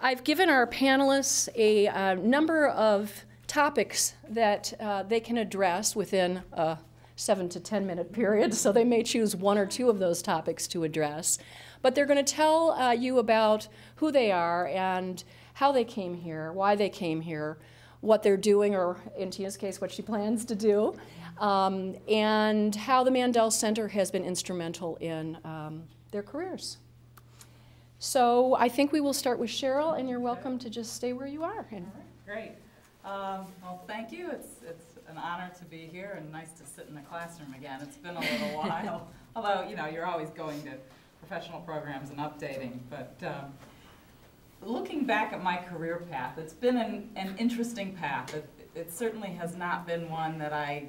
I've given our panelists a number of topics that they can address within a 7 to 10 minute period, so they may choose one or two of those topics to address. But they're going to tell you about who they are and how they came here, why they came here, what they're doing, or in Tina's case, what she plans to do, and how the Mandel Center has been instrumental in their careers. So I think we will start with Cheryl, and you're welcome to just stay where you are. And all right, great. Well, thank you. It's an honor to be here and nice to sit in the classroom again. It's been a little while, although, you know, you're always going to professional programs and updating. But looking back at my career path, it's been an interesting path. It certainly has not been one that I,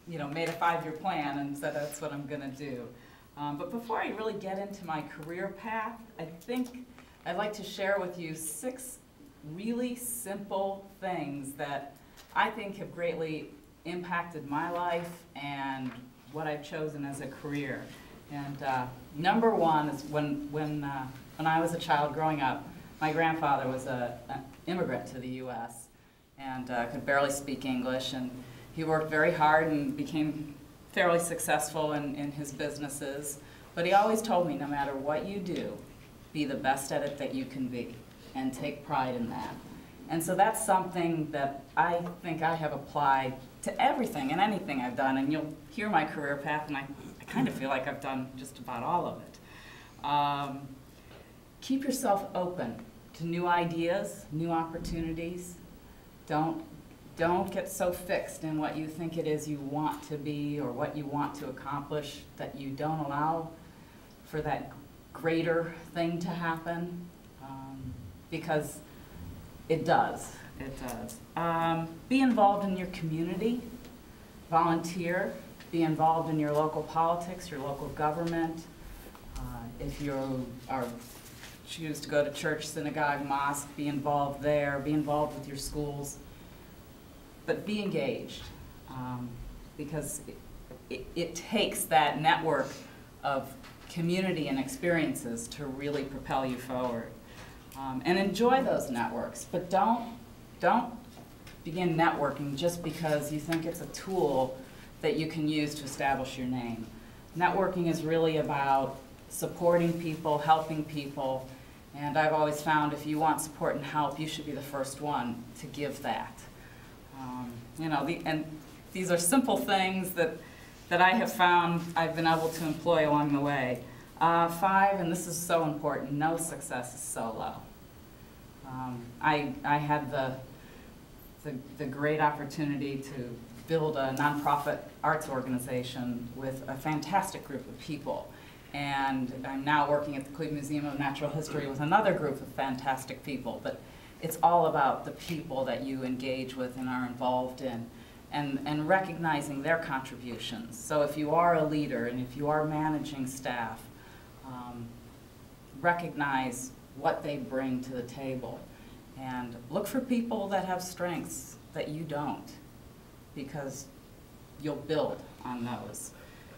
you know, made a 5-year plan and said that's what I'm going to do. But before I really get into my career path, I think I'd like to share with you 6 really simple things that I think have greatly impacted my life and what I've chosen as a career. And number one is when I was a child growing up, my grandfather was an immigrant to the U.S. and could barely speak English, and he worked very hard and became fairly successful in his businesses, but he always told me, no matter what you do, be the best at it that you can be, and take pride in that. And so that's something that I think I have applied to everything and anything I've done, and you'll hear my career path, and I kind of feel like I've done just about all of it. Keep yourself open to new ideas, new opportunities. Don't get so fixed in what you think it is you want to be or what you want to accomplish that you don't allow for that greater thing to happen, because it does. It does. Be involved in your community. Volunteer. Be involved in your local politics, your local government. If you choose to go to church, synagogue, mosque, be involved there. Be involved with your schools. But be engaged, because it takes that network of community and experiences to really propel you forward. And enjoy those networks, but don't begin networking just because you think it's a tool that you can use to establish your name. Networking is really about supporting people, helping people, and I've always found if you want support and help, you should be the first one to give that. You know, and these are simple things that I have found I've been able to employ along the way. 5, and this is so important, no success is solo. I had the great opportunity to build a nonprofit arts organization with a fantastic group of people. And I'm now working at the Cleveland Museum of Natural History with another group of fantastic people. But it's all about the people that you engage with and are involved in, and recognizing their contributions. So if you are a leader and if you are managing staff, recognize what they bring to the table. And look for people that have strengths that you don't, because you'll build on those.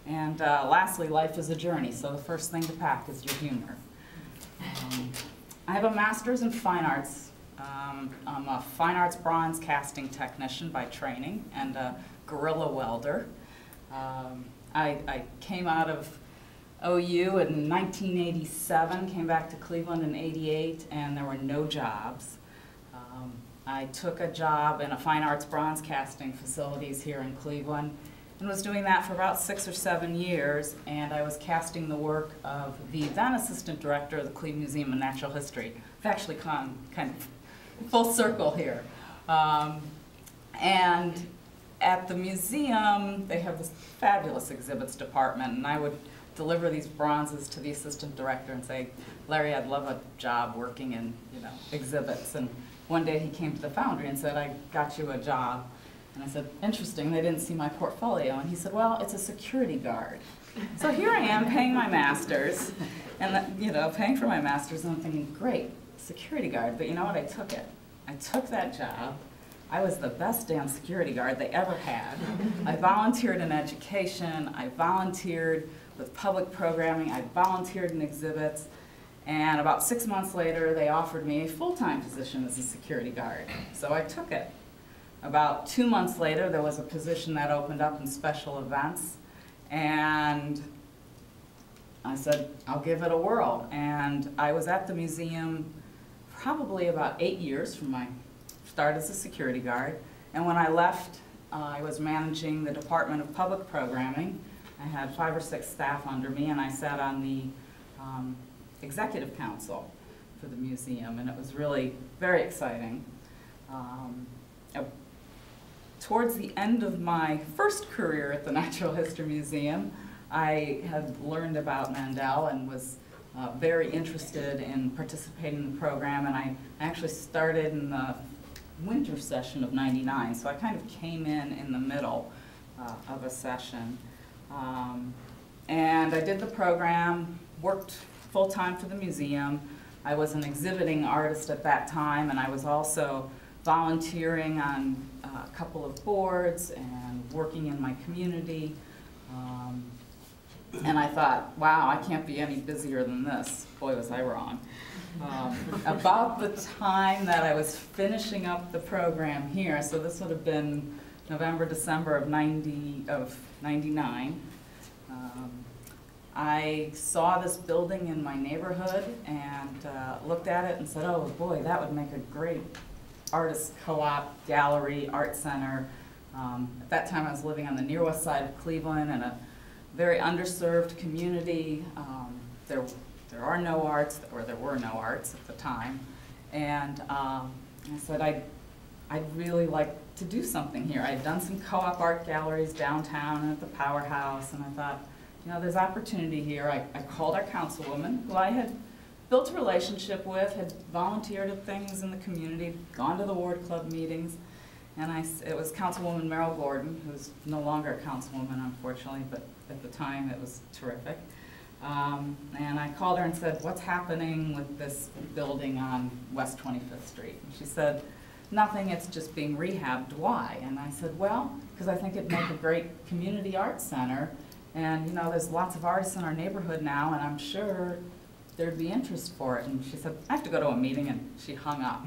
And lastly, life is a journey, so the first thing to pack is your humor. I have a master's in fine arts. I'm a fine arts bronze casting technician by training and a guerrilla welder. I came out of OU in 1987, came back to Cleveland in '88, and there were no jobs. I took a job in a fine arts bronze casting facilities here in Cleveland and was doing that for about 6 or 7 years, and I was casting the work of the then assistant director of the Cleveland Museum of Natural History. I've actually come kind of full circle here. And at the museum, they have this fabulous exhibits department, and I would deliver these bronzes to the assistant director and say, Larry, I'd love a job working in, you know, exhibits. And one day he came to the foundry and said, I got you a job. And I said, interesting, they didn't see my portfolio. And he said, well, it's a security guard. So here I am paying my master's, and you know, paying for my master's, and I'm thinking, great, security guard. But you know what, I took it. I took that job. I was the best damn security guard they ever had. I volunteered in education. I volunteered with public programming. I volunteered in exhibits. And about 6 months later, they offered me a full-time position as a security guard. So I took it. About 2 months later, there was a position that opened up in special events. And I said, I'll give it a whirl. And I was at the museum probably about 8 years from my start as a security guard. And when I left, I was managing the Department of Public Programming. I had 5 or 6 staff under me, and I sat on the executive council for the museum, and it was really very exciting. Towards the end of my first career at the Natural History Museum, I had learned about Mandel and was very interested in participating in the program, and I actually started in the winter session of '99, so I kind of came in the middle of a session. And I did the program, worked full-time for the museum. I was an exhibiting artist at that time, and I was also volunteering on a couple of boards and working in my community. And I thought, wow, I can't be any busier than this. Boy, was I wrong. About the time that I was finishing up the program here, so this would have been November, December of '99, I saw this building in my neighborhood and looked at it and said, oh boy, that would make a great artist co-op, gallery, art center. At that time I was living on the near west side of Cleveland in a very underserved community. There are no arts, or there were no arts at the time. And I said, I'd really like to do something here. I'd done some co-op art galleries downtown and at the Powerhouse, and I thought, you know, there's opportunity here. I called our councilwoman, who I had built a relationship with, had volunteered at things in the community, gone to the ward club meetings, and it was Councilwoman Merrill Gordon, who's no longer a councilwoman, unfortunately, but at the time it was terrific. And I called her and said, what's happening with this building on West 25th Street? And she said, nothing, it's just being rehabbed. Why? And I said, well, because I think it'd make a great community arts center. And you know, there's lots of artists in our neighborhood now, and I'm sure there'd be interest for it. And she said, I have to go to a meeting, and she hung up.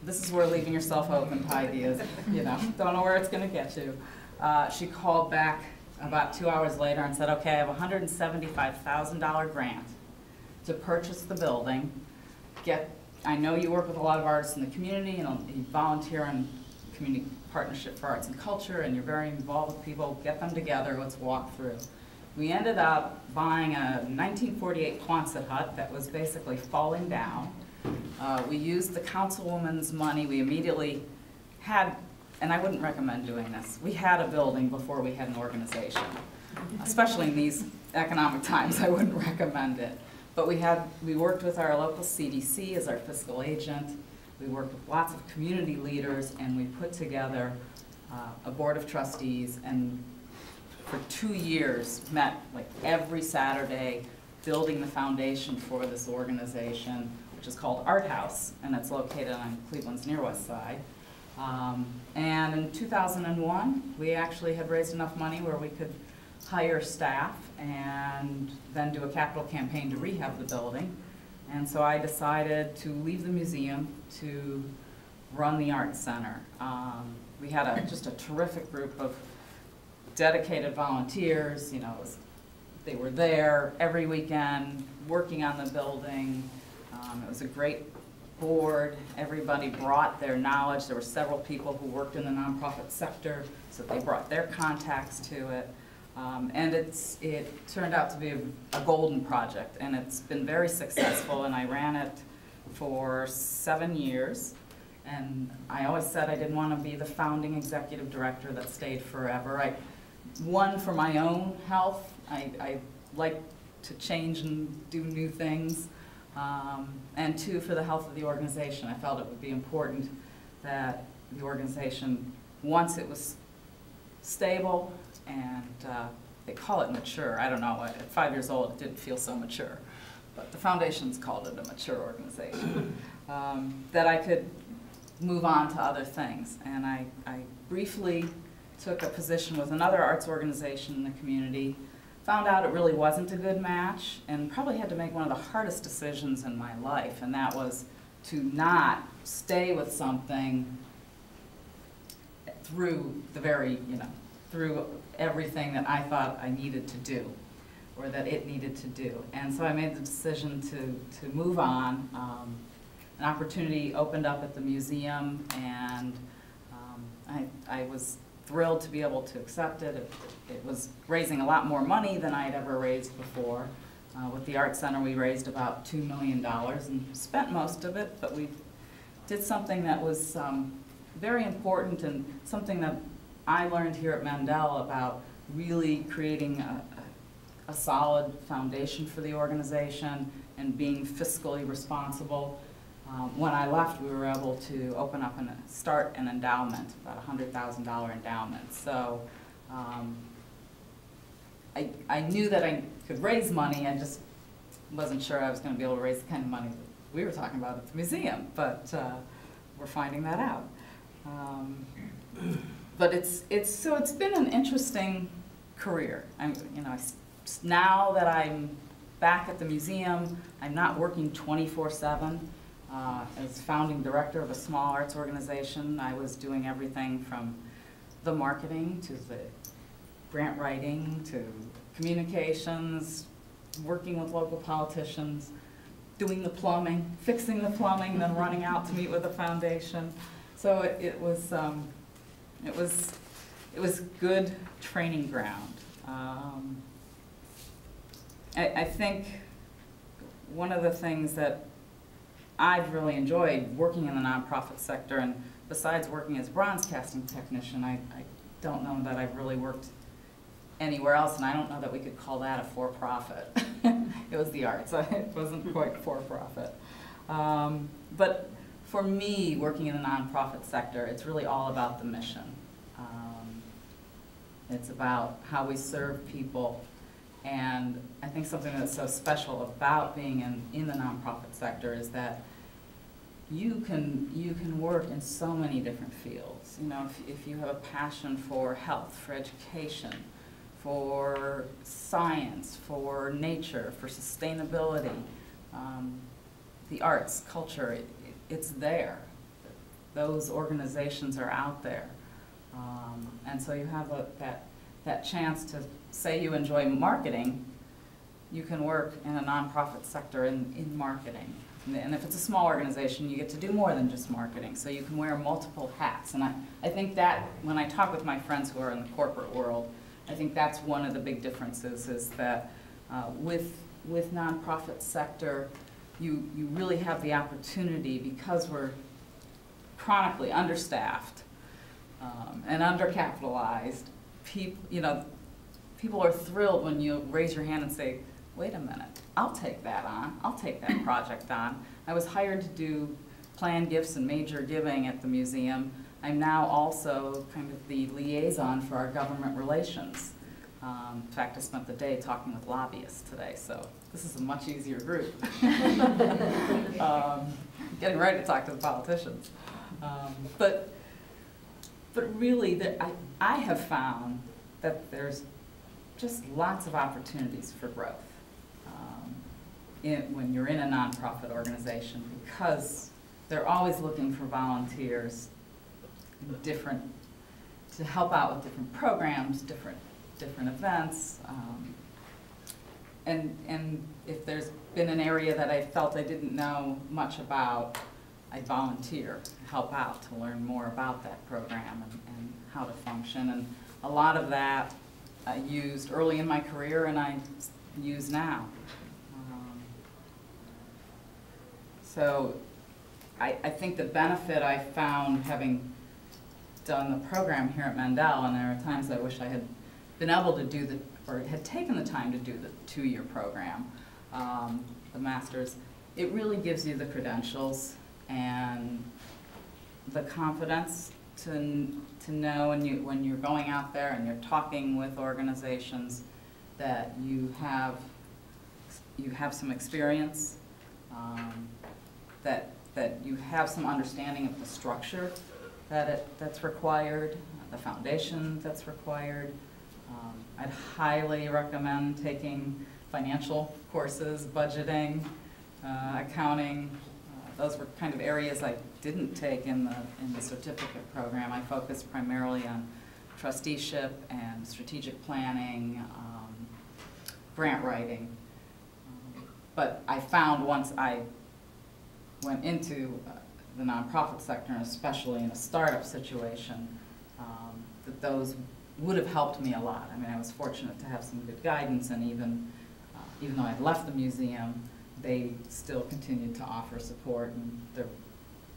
This is where leaving yourself open to ideas, you know, don't know where it's gonna get you. She called back about 2 hours later and said, okay, I have a $175,000 grant to purchase the building. I know you work with a lot of artists in the community, and you volunteer in community partnership for arts and culture, and you're very involved with people. Get them together, let's walk through. We ended up buying a 1948 Quonset hut that was basically falling down. We used the councilwoman's money. We immediately had, and I wouldn't recommend doing this, we had a building before we had an organization. Especially in these economic times, I wouldn't recommend it. But we worked with our local CDC as our fiscal agent. We worked with lots of community leaders, and we put together a board of trustees, and for 2 years met like every Saturday building the foundation for this organization, which is called Art House, and it's located on Cleveland's near west side. And in 2001, we actually had raised enough money where we could hire staff and then do a capital campaign to rehab the building. And so I decided to leave the museum to run the Art Center. We had just a terrific group of dedicated volunteers. You know, they were there every weekend working on the building. It was a great board. Everybody brought their knowledge. There were several people who worked in the nonprofit sector, so they brought their contacts to it. And it turned out to be a golden project, and it's been very successful, and I ran it for 7 years. And I always said I didn't want to be the founding executive director that stayed forever. One, for my own health, I like to change and do new things. And two, for the health of the organization. I felt it would be important that the organization, once it was stable, and they call it mature. I don't know, at 5 years old it didn't feel so mature, but the foundation's called it a mature organization, that I could move on to other things. And I briefly took a position with another arts organization in the community found out it really wasn't a good match, and probably had to make one of the hardest decisions in my life, and that was to not stay with something through the very, through everything that I thought I needed to do, or that it needed to do. And so I made the decision to move on. An opportunity opened up at the museum, and I was thrilled to be able to accept it. It was raising a lot more money than I had ever raised before. With the Art Center, we raised about $2 million and spent most of it, but we did something that was very important, and something that I learned here at Mandel about really creating a solid foundation for the organization and being fiscally responsible. When I left, we were able to open up and start an endowment, about a $100,000 endowment. So I knew that I could raise money. I just wasn't sure I was going to be able to raise the kind of money that we were talking about at the museum, but we're finding that out. But it's been an interesting career. Now that I'm back at the museum, I'm not working 24/7. As founding director of a small arts organization, I was doing everything from the marketing to the grant writing to communications, working with local politicians, doing the plumbing, fixing the plumbing, then running out to meet with the foundation. So it was good training ground. I think one of the things that I've really enjoyed working in the nonprofit sector, and besides working as bronze casting technician, I don't know that I've really worked anywhere else, and I don't know that we could call that a for-profit. It was the arts, it wasn't quite for-profit. But for me, working in the nonprofit sector, it's really all about the mission. It's about how we serve people, and I think something that's so special about being in the nonprofit sector is that you can work in so many different fields. If you have a passion for health, for education, for science, for nature, for sustainability, the arts, culture, it's there. Those organizations are out there. And so you have that chance to say you enjoy marketing, you can work in a nonprofit sector in marketing. And if it's a small organization, you get to do more than just marketing. So you can wear multiple hats. And I think that when I talk with my friends who are in the corporate world, I think that's one of the big differences, is that with nonprofit sector, you really have the opportunity, because we're chronically understaffed and undercapitalized. People are thrilled when you raise your hand and say, wait a minute, I'll take that on. I'll take that project on. I was hired to do planned gifts and major giving at the museum. I'm now also kind of the liaison for our government relations. In fact, I spent the day talking with lobbyists today, so this is a much easier group. Getting ready to talk to the politicians. But really, I have found that there's just lots of opportunities for growth when you're in a nonprofit organization, because they're always looking for volunteers to help out with different programs, different events. And if there's been an area that I felt I didn't know much about, I volunteer, help out to learn more about that program and how to function. And a lot of that I used early in my career, and I use now. So I think the benefit I found having done the program here at Mandel, and there are times I wish I had been able to do or had taken the time to do the 2-year program, the master's, it really gives you the credentials and the confidence to know when you're going out there and you're talking with organizations that you have some experience, that you have some understanding of the structure that's required, the foundation that's required, I'd highly recommend taking financial courses, budgeting, accounting. Those were kind of areas I didn't take in the certificate program. I focused primarily on trusteeship and strategic planning, grant writing. But I found once I went into the nonprofit sector, and especially in a startup situation, that those would have helped me a lot. I mean, I was fortunate to have some good guidance, and even though I'd left the museum, they still continued to offer support, and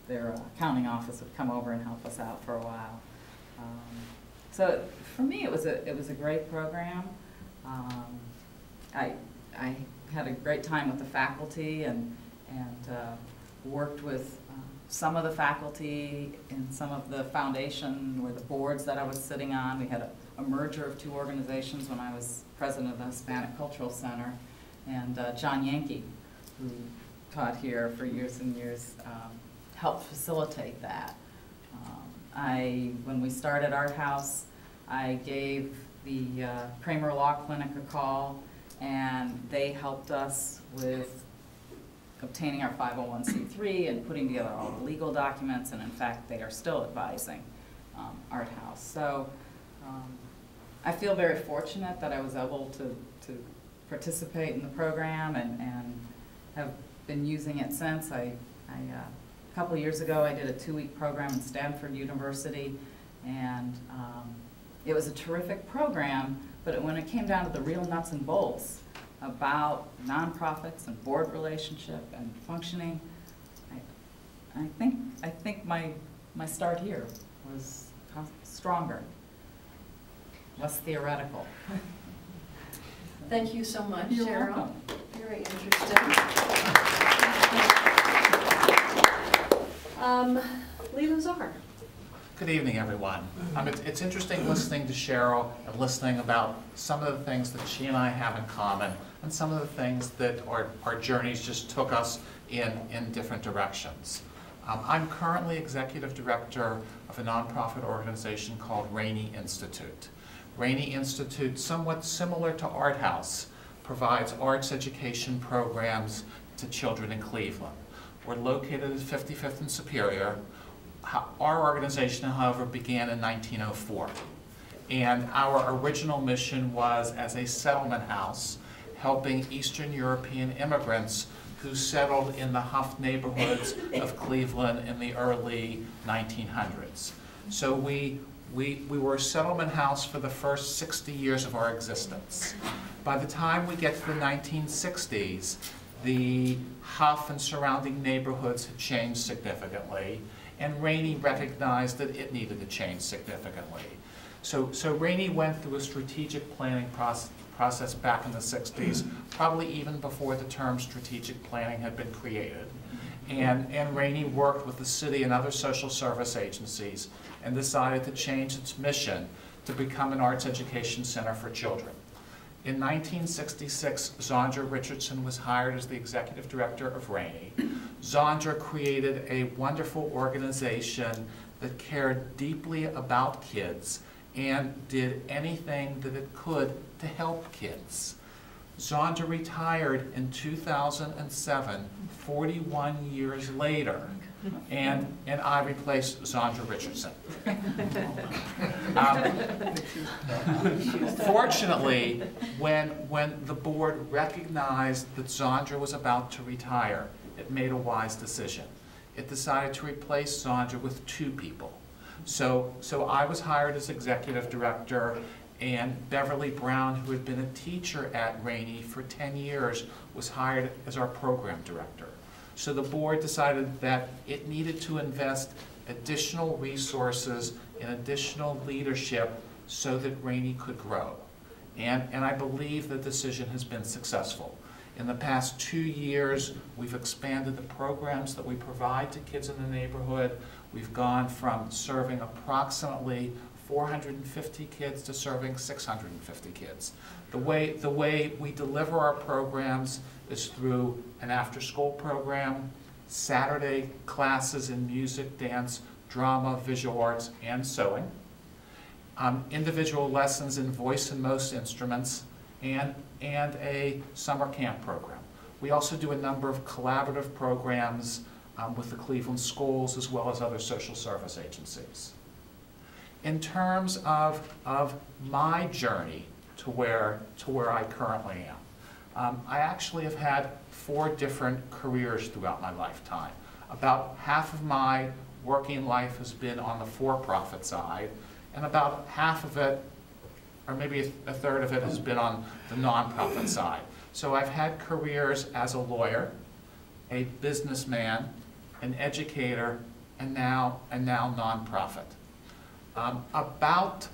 their accounting office would come over and help us out for a while. So for me, it was a great program. I had a great time with the faculty, and worked with some of the faculty in some of the foundation or the boards that I was sitting on. We had a merger of two organizations when I was president of the Hispanic Cultural Center, and John Yankee, who taught here for years and years, helped facilitate that. When we started Art House, I gave the Kramer Law Clinic a call, and they helped us with obtaining our 501c3 and putting together all the legal documents, and in fact, they are still advising Art House. So I feel very fortunate that I was able to participate in the program and have been using it since. A couple of years ago, I did a 2-week program in Stanford University, and it was a terrific program, but when it came down to the real nuts and bolts about nonprofits and board relationship and functioning, I think my start here was stronger, less theoretical. Thank you so much, You're Cheryl. welcome. Very interesting. Leland Czar. Good evening, everyone. It's interesting listening to Cheryl and listening about some of the things that she and I have in common, and some of the things that our journeys just took us in different directions. I'm currently executive director of a nonprofit organization called Rainey Institute. Rainey Institute, somewhat similar to Art House, provides arts education programs to children in Cleveland. We're located at 55th and Superior. Our organization, however, began in 1904. And our original mission was as a settlement house, helping Eastern European immigrants who settled in the Huff neighborhoods of Cleveland in the early 1900s. So we were a settlement house for the first 60 years of our existence. By the time we get to the 1960s, the Huff and surrounding neighborhoods had changed significantly, and Rainey recognized that it needed to change significantly. So Rainey went through a strategic planning process back in the 60s, probably even before the term strategic planning had been created. And Rainey worked with the city and other social service agencies and decided to change its mission to become an arts education center for children. In 1966, Zandra Richardson was hired as the executive director of Rainey. Zandra created a wonderful organization that cared deeply about kids and did anything that it could to help kids. Zandra retired in 2007, 41 years later, and I replaced Zandra Richardson. Fortunately, when the board recognized that Zandra was about to retire, it made a wise decision. It decided to replace Zandra with 2 people. So I was hired as executive director, and Beverly Brown, who had been a teacher at Rainey for 10 years, was hired as our program director. So the board decided that it needed to invest additional resources and additional leadership so that Rainey could grow. And I believe the decision has been successful. In the past 2 years, we've expanded the programs that we provide to kids in the neighborhood. We've gone from serving approximately 450 kids to serving 650 kids. The way we deliver our programs is through an after-school program, Saturday classes in music, dance, drama, visual arts, and sewing. individual lessons in voice and most instruments, and a summer camp program. We also do a number of collaborative programs with the Cleveland schools as well as other social service agencies. In terms of my journey to where I currently am, I actually have had 4 different careers throughout my lifetime. About half of my working life has been on the for-profit side, and about half of it, or maybe a third of it, has been on the nonprofit side. So I've had careers as a lawyer, a businessman, an educator, and now nonprofit. About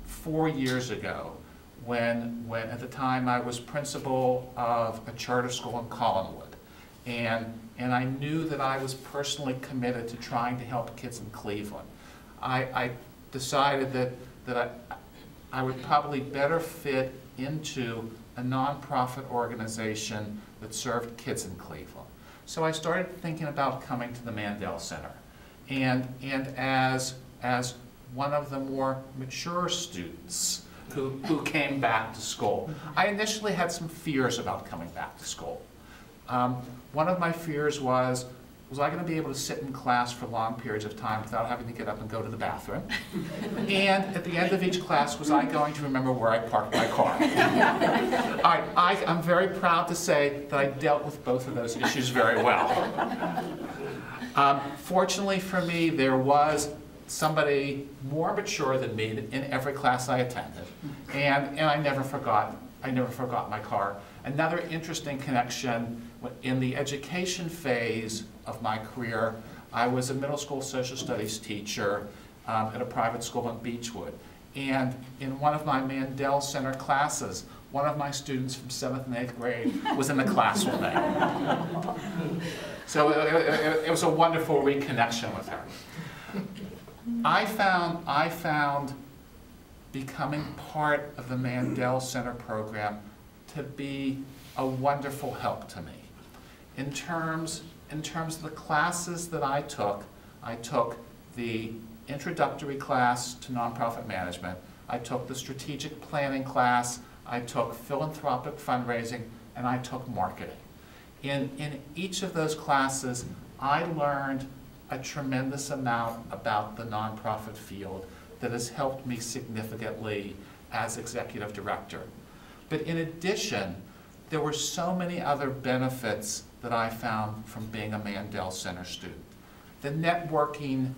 4 years ago, when at the time I was principal of a charter school in Collinwood, and I knew that I was personally committed to trying to help kids in Cleveland, I decided that I would probably better fit into a nonprofit organization that served kids in Cleveland. So I started thinking about coming to the Mandel Center. And as one of the more mature students who came back to school, I initially had some fears about coming back to school. One of my fears was I going to be able to sit in class for long periods of time without having to get up and go to the bathroom? And at the end of each class, was I going to remember where I parked my car? I'm very proud to say that I dealt with both of those issues very well. Fortunately for me, there was somebody more mature than me in every class I attended, and I never forgot my car. Another interesting connection, in the education phase of my career, I was a middle school social studies teacher at a private school in Beechwood. And in one of my Mandel Center classes, one of my students from 7th and 8th grade was in the class with me. So it was a wonderful reconnection with her. I found becoming part of the Mandel Center program to be a wonderful help to me. In terms of the classes that I took the introductory class to nonprofit management, I took the strategic planning class, I took philanthropic fundraising, and I took marketing. In each of those classes, I learned a tremendous amount about the nonprofit field that has helped me significantly as executive director. But in addition, there were so many other benefits that I found from being a Mandel Center student. The networking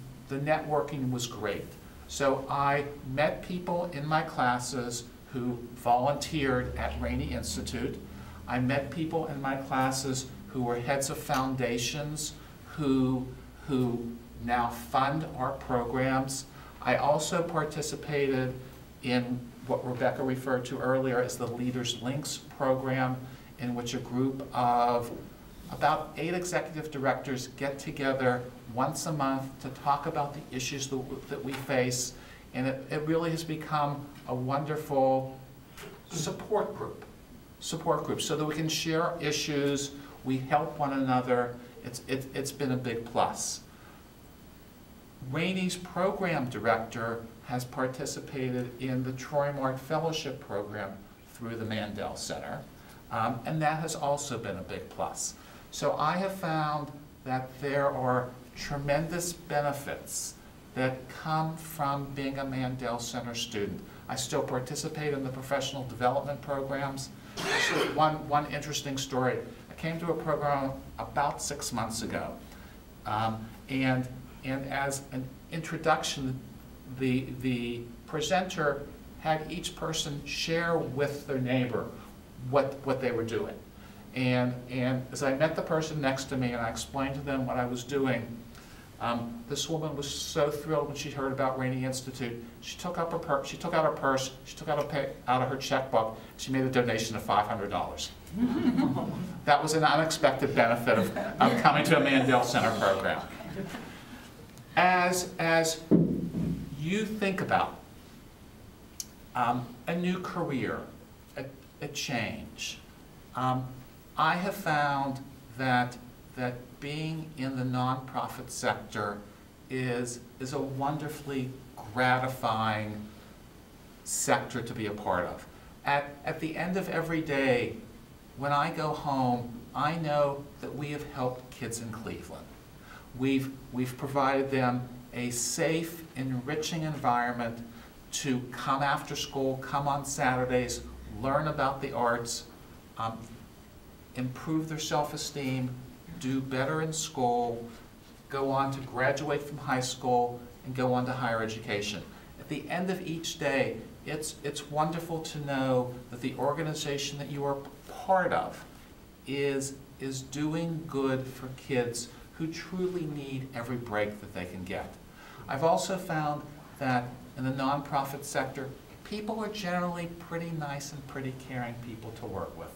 was great. So I met people in my classes who volunteered at Rainey Institute. I met people in my classes who were heads of foundations who now fund our programs. I also participated in what Rebecca referred to earlier as the Leaders Links program, in which a group of about 8 executive directors get together once a month to talk about the issues that we face, and it really has become a wonderful support group so that we can share issues, we help one another. It's been a big plus. Rainey's program director has participated in the Troy Mart Fellowship Program through the Mandel Center, and that has also been a big plus. So I have found that there are tremendous benefits that come from being a Mandel Center student. I still participate in the professional development programs. Actually, one interesting story. I came to a program about 6 months ago, and as an introduction, the presenter had each person share with their neighbor what they were doing. And as I met the person next to me and I explained to them what I was doing, this woman was so thrilled when she heard about Rainey Institute. She took out her purse, she took out of her checkbook, she made a donation of $500. That was an unexpected benefit of coming to a Mandel Center program. As you think about a new career, a change, I have found that being in the nonprofit sector is a wonderfully gratifying sector to be a part of. At the end of every day, when I go home, I know that we have helped kids in Cleveland. We've provided them a safe, enriching environment to come after school, come on Saturdays, learn about the arts, improve their self-esteem, do better in school, go on to graduate from high school, and go on to higher education. At the end of each day, it's wonderful to know that the organization that you are part of is doing good for kids who truly need every break that they can get. I've also found that in the nonprofit sector, people are generally pretty nice and pretty caring people to work with.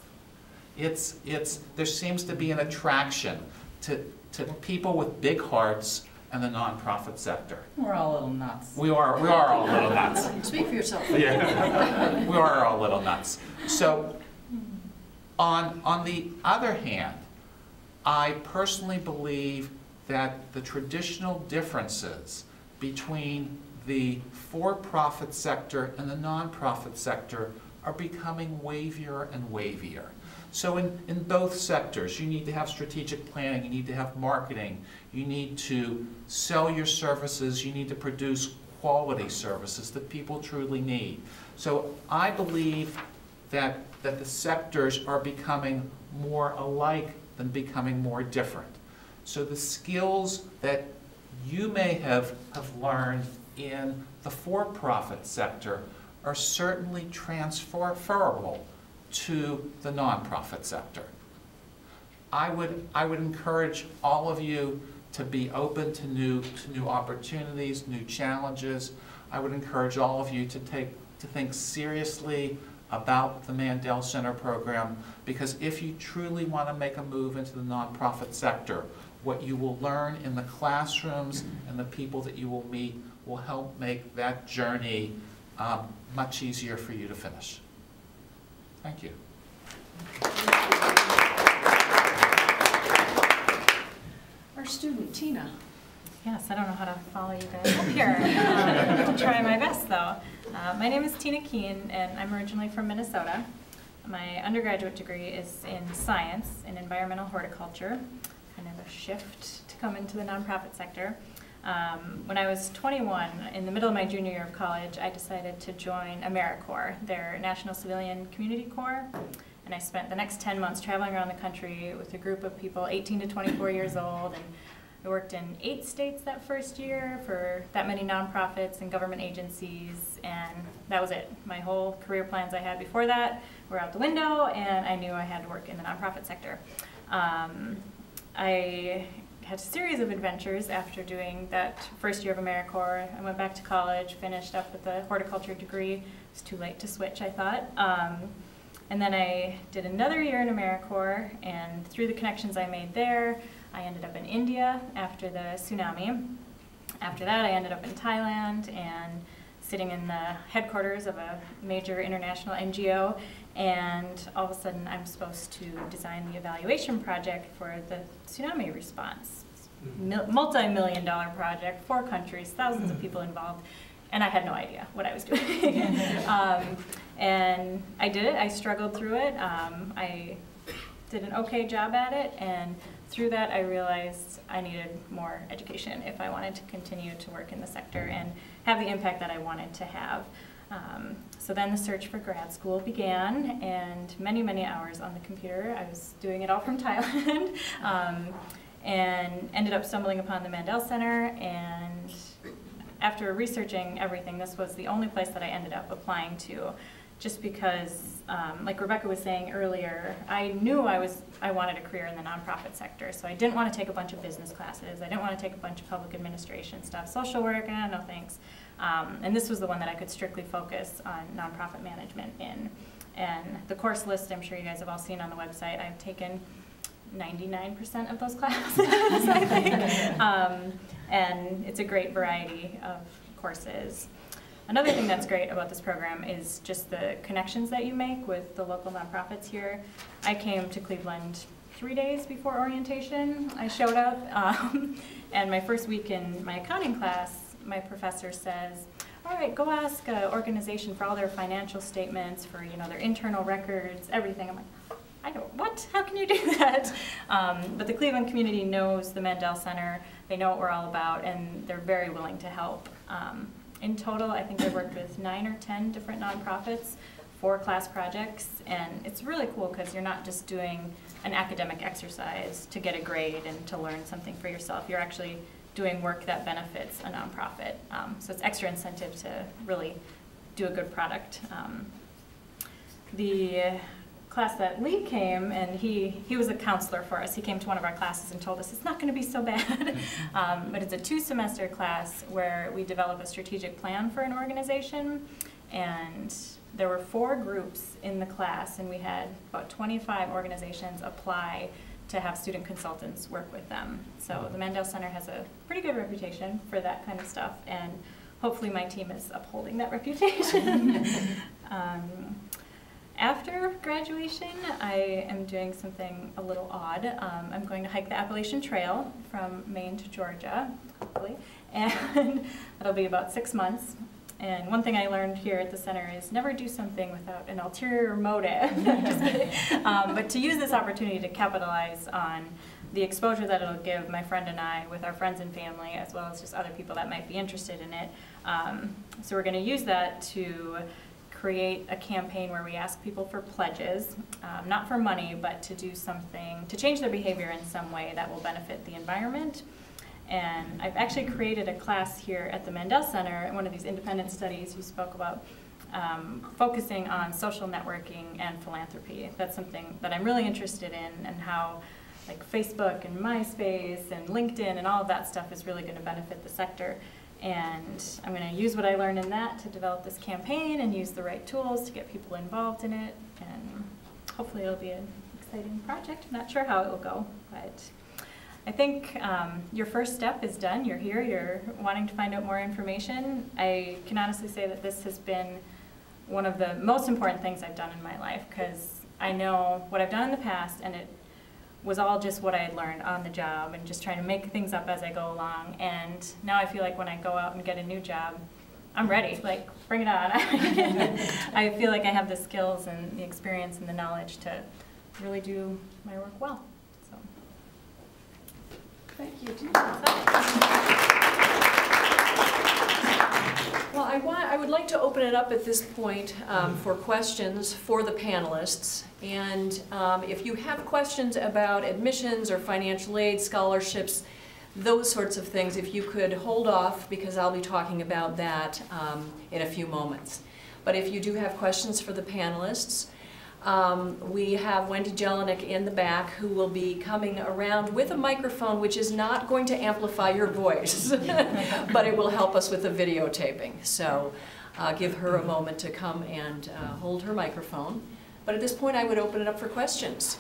There seems to be an attraction to people with big hearts in the nonprofit sector. We're all a little nuts. We are all a little nuts. Speak for yourself. Yeah. We are all a little nuts. So on the other hand, I personally believe that the traditional differences between the for-profit sector and the nonprofit sector are becoming wavier and wavier. So in both sectors, you need to have strategic planning, you need to have marketing, you need to sell your services, you need to produce quality services that people truly need. So I believe that the sectors are becoming more alike than becoming more different. So the skills that you may have learned in the for-profit sector are certainly transferable to the nonprofit sector. I would encourage all of you to be open to new opportunities, new challenges. I would encourage all of you to think seriously about the Mandel Center program, because if you truly want to make a move into the nonprofit sector, what you will learn in the classrooms and the people that you will meet will help make that journey much easier for you to finish. Thank you. Our student, Tina. Yes, I don't know how to follow you guys up here. I'll try my best, though. My name is Tina Keene, and I'm originally from Minnesota. My undergraduate degree is in science, in environmental horticulture, kind of a shift to come into the nonprofit sector. When I was 21, in the middle of my junior year of college, I decided to join AmeriCorps, their National Civilian Community Corps, and I spent the next 10 months traveling around the country with a group of people 18 to 24 years old, and I worked in 8 states that first year for that many nonprofits and government agencies, and that was it. My whole career plans I had before that were out the window, and I knew I had to work in the nonprofit sector. I had a series of adventures after doing that first year of AmeriCorps. I went back to college, finished up with a horticulture degree. It was too late to switch, I thought. And then I did another year in AmeriCorps, and through the connections I made there, I ended up in India after the tsunami. After that, I ended up in Thailand and sitting in the headquarters of a major international NGO, and all of a sudden I'm supposed to design the evaluation project for the tsunami response. Multi-million-dollar project, 4 countries, thousands of people involved, and I had no idea what I was doing. And I did it, I struggled through it, I did an okay job at it, and through that I realized I needed more education if I wanted to continue to work in the sector and have the impact that I wanted to have. So then the search for grad school began, and many, many hours on the computer. I was doing it all from Thailand, and ended up stumbling upon the Mandel Center, and after researching everything, this was the only place that I ended up applying to, just because, like Rebecca was saying earlier, I knew I wanted a career in the nonprofit sector, so I didn't want to take a bunch of business classes, I didn't want to take a bunch of public administration stuff, social work, no thanks. And this was the one that I could strictly focus on nonprofit management in. And the course list, I'm sure you guys have all seen on the website, I've taken 99% of those classes, I think. And it's a great variety of courses. Another thing that's great about this program is just the connections that you make with the local nonprofits here. I came to Cleveland 3 days before orientation, I showed up, and my first week in my accounting class, my professor says, all right, go ask an organization for all their financial statements, for their internal records, everything. I'm like, I don't, what? How can you do that? But the Cleveland community knows the Mandel Center. They know what we're all about, and they're very willing to help. In total, I think I've worked with 9 or 10 different nonprofits for class projects, and it's really cool because you're not just doing an academic exercise to get a grade and to learn something for yourself. You're actually doing work that benefits a nonprofit. So it's extra incentive to really do a good product. The class that Lee came, and he was a counselor for us. He came to one of our classes and told us it's not going to be so bad. But it's a 2-semester class where we develop a strategic plan for an organization, and there were 4 groups in the class, and we had about 25 organizations apply to have student consultants work with them. So the Mandel Center has a pretty good reputation for that kind of stuff, and hopefully my team is upholding that reputation. After graduation, I am doing something a little odd. I'm going to hike the Appalachian Trail from Maine to Georgia, hopefully, and that'll be about 6 months. And one thing I learned here at the center is never do something without an ulterior motive. But to use this opportunity to capitalize on the exposure that it'll give my friend and I with our friends and family, as well as just other people that might be interested in it. So we're going to use that to create a campaign where we ask people for pledges, not for money, but to do something, to change their behavior in some way that will benefit the environment. And I've actually created a class here at the Mandel Center, one of these independent studies you spoke about, focusing on social networking and philanthropy. That's something that I'm really interested in, and how like Facebook and MySpace and LinkedIn and all of that stuff is really going to benefit the sector. And I'm going to use what I learned in that to develop this campaign and use the right tools to get people involved in it. And hopefully it'll be an exciting project. I'm not sure how it will go, but I think your first step is done. You're here, you're wanting to find out more information. I can honestly say that this has been one of the most important things I've done in my life, because I know what I've done in the past, and it was all just what I had learned on the job and just trying to make things up as I go along. And now I feel like when I go out and get a new job, I'm ready, like, bring it on. I feel like I have the skills and the experience and the knowledge to really do my work well. So. Thank you. Well, I would like to open it up at this point for questions for the panelists. And if you have questions about admissions or financial aid, scholarships, those sorts of things, if you could hold off, because I'll be talking about that in a few moments. But if you do have questions for the panelists, we have Wendy Jelinek in the back, who will be coming around with a microphone which is not going to amplify your voice, but it will help us with the videotaping. So give her a moment to come and hold her microphone. But at this point, I would open it up for questions.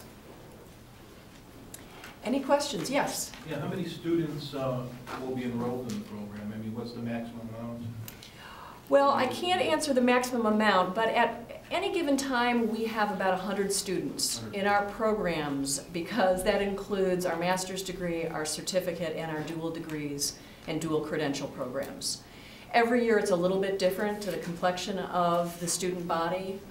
Any questions? Yes? Yeah, how many students will be enrolled in the program? I mean, what's the maximum amount? Well, I can't answer the maximum amount, but at any given time, we have about 100 students in our programs, because that includes our master's degree, our certificate, and our dual degrees and dual credential programs. Every year it's a little bit different to the complexion of the student body,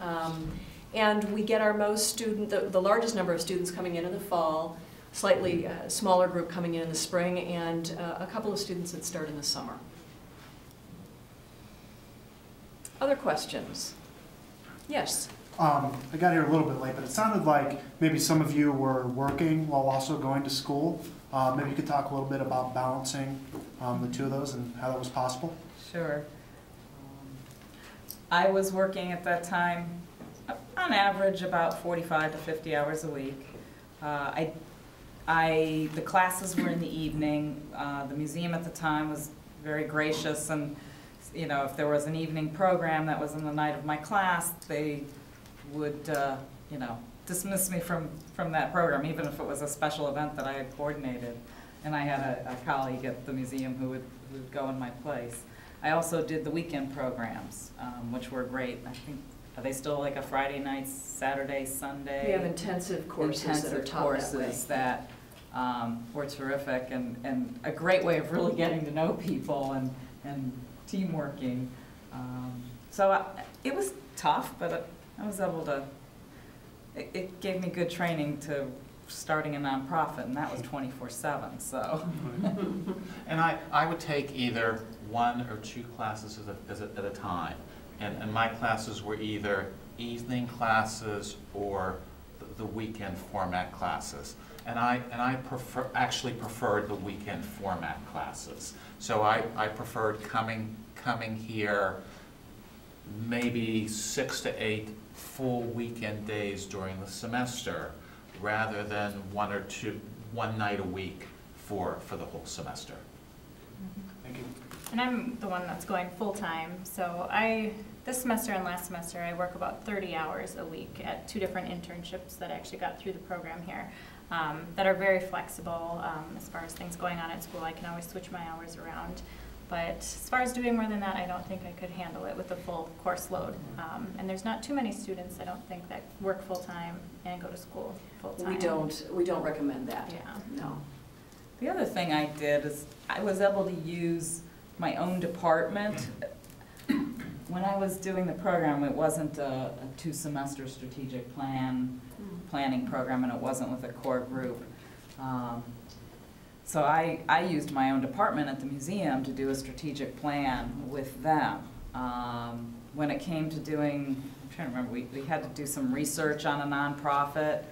and we get our the largest number of students coming in the fall, slightly smaller group coming in the spring, and a couple of students that start in the summer. Other questions? Yes? I got here a little bit late, but it sounded like maybe some of you were working while also going to school. Maybe you could talk a little bit about balancing the two of those and how that was possible. Sure. I was working at that time, on average, about 45 to 50 hours a week. The classes were in the evening. The museum at the time was very gracious, and you know, if there was an evening program that was in the night of my class, they would, you know, dismiss me from that program, even if it was a special event that I had coordinated. And I had a colleague at the museum who would go in my place. I also did the weekend programs, which were great. I think Are they still like a Friday night, Saturday, Sunday? We have intensive courses that are taught that way. Courses that were terrific and a great way of really getting to know people and team working. It was tough, but I was able to, it gave me good training to starting a nonprofit, and that was 24/7, so. And I would take either 1 or 2 classes at a time. And my classes were either evening classes or the weekend format classes. And I actually preferred the weekend format classes. So I preferred coming here maybe 6 to 8 full weekend days during the semester, rather than 1 or 2, one night a week for the whole semester. Thank you. And I'm the one that's going full-time, so this semester and last semester, I work about 30 hours a week at 2 different internships that I actually got through the program here, that are very flexible. As far as things going on at school, I can always switch my hours around. But as far as doing more than that, I don't think I could handle it with the full course load. And there's not too many students, I don't think, that work full-time and go to school full-time. We don't recommend that. Yeah. No. The other thing I did is I was able to use my own department. When I was doing the program, it wasn't a 2-semester strategic planning program, and it wasn't with a core group. So I used my own department at the museum to do a strategic plan with them. When it came to doing, I'm trying to remember, we had to do some research on a nonprofit.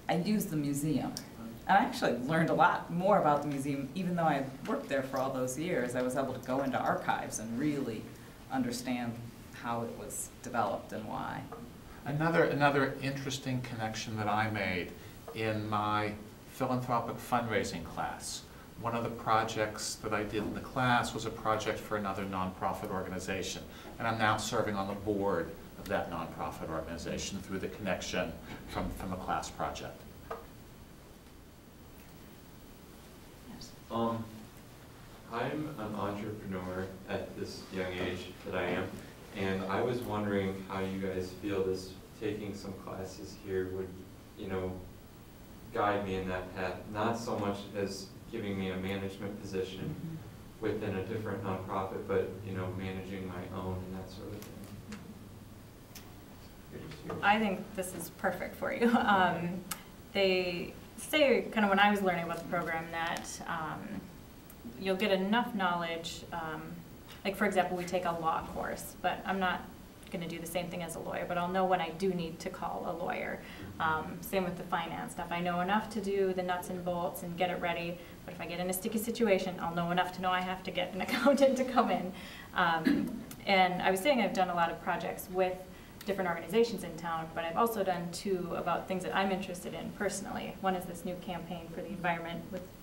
I used the museum. And I actually learned a lot more about the museum, even though I worked there for all those years. I was able to go into archives and really understand how it was developed and why. Another interesting connection that I made in my philanthropic fundraising class. One of the projects that I did in the class was a project for another nonprofit organization, and I'm now serving on the board of that nonprofit organization through the connection from the class project. I'm an entrepreneur at this young age that I am, and I was wondering how you guys feel taking some classes here would, guide me in that path, not so much as giving me a management position within a different nonprofit, but, managing my own and that sort of thing. I think this is perfect for you. They say, kind of when I was learning about the program, that you'll get enough knowledge, like for example, we take a law course, but I'm not going to do the same thing as a lawyer, but I'll know when I do need to call a lawyer. Same with the finance stuff. I know enough to do the nuts and bolts and get it ready, but if I get in a sticky situation, I'll know enough to know I have to get an accountant to come in. And I was saying I've done a lot of projects with different organizations in town, but I've also done 2 about things that I'm interested in personally. One is this new campaign for the environment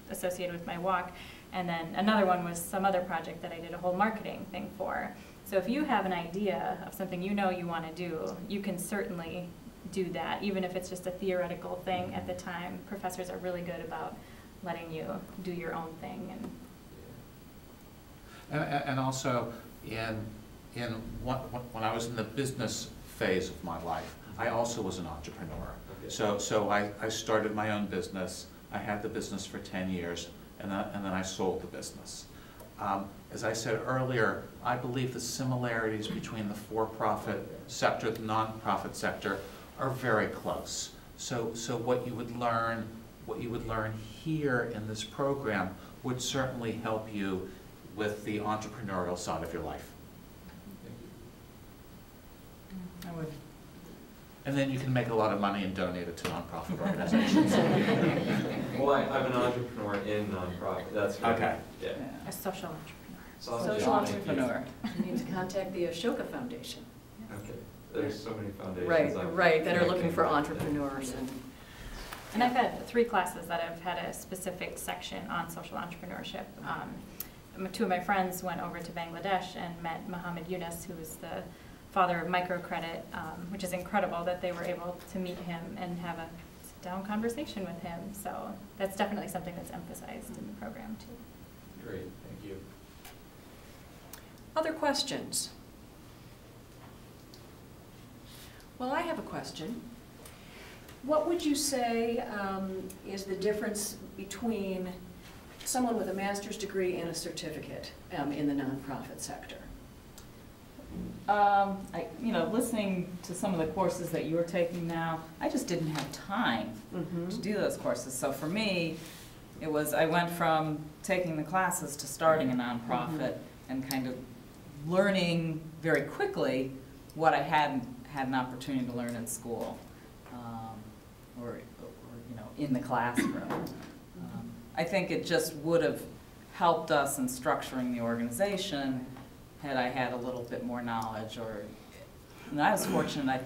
associated with my walk, and then another one was some other project that I did a whole marketing thing for. So if you have an idea of something you want to do, you can certainly do that, even if it's just a theoretical thing at the time. Professors are really good about letting you do your own thing. And also, when I was in the business phase of my life, I also was an entrepreneur. Okay. So I started my own business. I had the business for 10 years, and then I sold the business. As I said earlier, I believe the similarities between the for-profit sector, the non-profit sector, are very close. So what you would learn here in this program would certainly help you with the entrepreneurial side of your life. I would. And then you can make a lot of money and donate it to nonprofit organizations. Well, I'm an entrepreneur in nonprofit. That's right. Okay. Yeah. A social entrepreneur. Social entrepreneur. You need to contact the Ashoka Foundation. Okay. There's so many foundations. Right, that are looking for entrepreneurs. And I've had 3 classes that have had a specific section on social entrepreneurship. 2 of my friends went over to Bangladesh and met Muhammad Yunus, who is the father of microcredit, which is incredible that they were able to meet him and have a sit-down conversation with him. So that's definitely something that's emphasized in the program too. Great, thank you. Other questions? Well, I have a question. What would you say is the difference between someone with a master's degree and a certificate in the nonprofit sector? Listening to some of the courses that you're taking now, I just didn't have time to do those courses. So for me, it was, I went from taking the classes to starting a nonprofit and kind of learning very quickly what I hadn't had an opportunity to learn in school or in the classroom. I think it just would have helped us in structuring the organization had I had a little bit more knowledge. And I was fortunate, I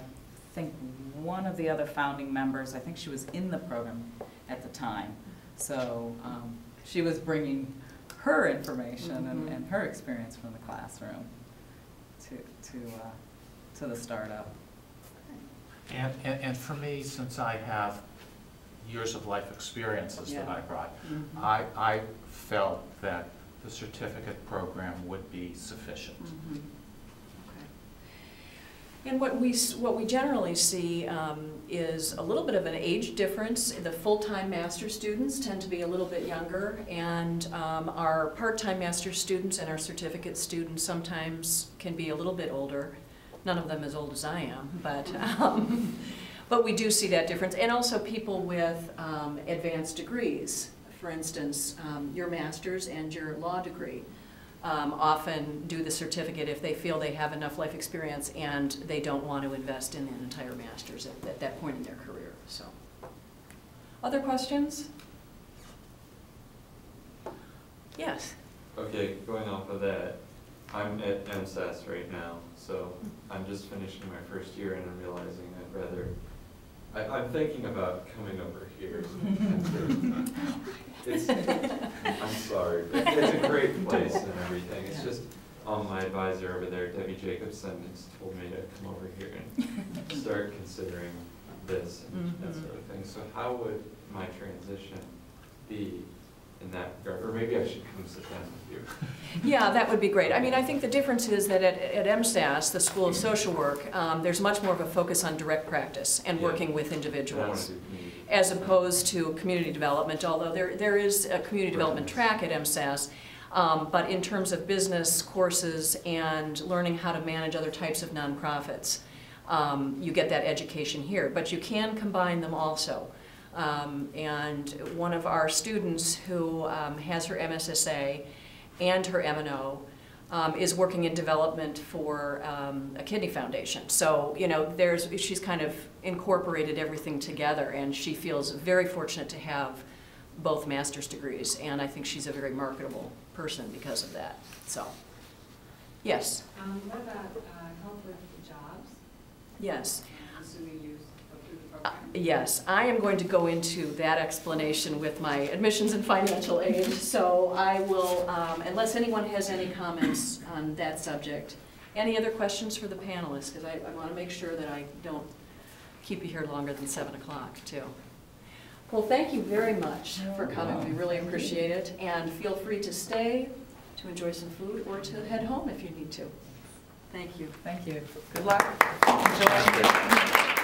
think one of the other founding members, I think she was in the program at the time. So she was bringing her information and her experience from the classroom to the startup. And for me, since I have years of life experiences that I brought, I felt that the certificate program would be sufficient. And what we generally see is a little bit of an age difference. The full-time master's students tend to be a little bit younger, and our part-time master's students and our certificate students sometimes can be a little bit older. None of them as old as I am, but we do see that difference. And also people with advanced degrees. For instance, your master's and your law degree. Often do the certificate if they feel they have enough life experience and they don't want to invest in an entire master's at that point in their career. So, other questions? Yes. Okay, going off of that, I'm at MSAS right now, so I'm just finishing my first year and I'm realizing I'd rather, I'm thinking about coming over here. I'm sorry, but it's a great place and everything. It's just, my advisor over there, Debbie Jacobson, has told me to come over here and start considering this and that sort of thing. So how would my transition be in that regard? Or maybe I should come sit down with you. Yeah, that would be great. I mean, I think the difference is that at MSAS, the School of Social Work, there's much more of a focus on direct practice and working with individuals, as opposed to community development, although there is a community development track at MSAS. But in terms of business courses and learning how to manage other types of nonprofits, you get that education here. But you can combine them also. And one of our students who has her MSSA and her M&O is working in development for a kidney foundation. So, she's kind of incorporated everything together, and she feels very fortunate to have both master's degrees, and I think she's a very marketable person because of that. So, yes? What about help with jobs? Yes. Assuming you go through the program? Yes, I am going to go into that explanation with my admissions and financial aid, so I will, unless anyone has any comments on that subject. Any other questions for the panelists? Because I want to make sure that I don't keep you here longer than 7 o'clock, too. Well, thank you very much for coming. We really appreciate it. And feel free to stay, to enjoy some food, or to head home if you need to. Thank you. Thank you. Good luck. Enjoy.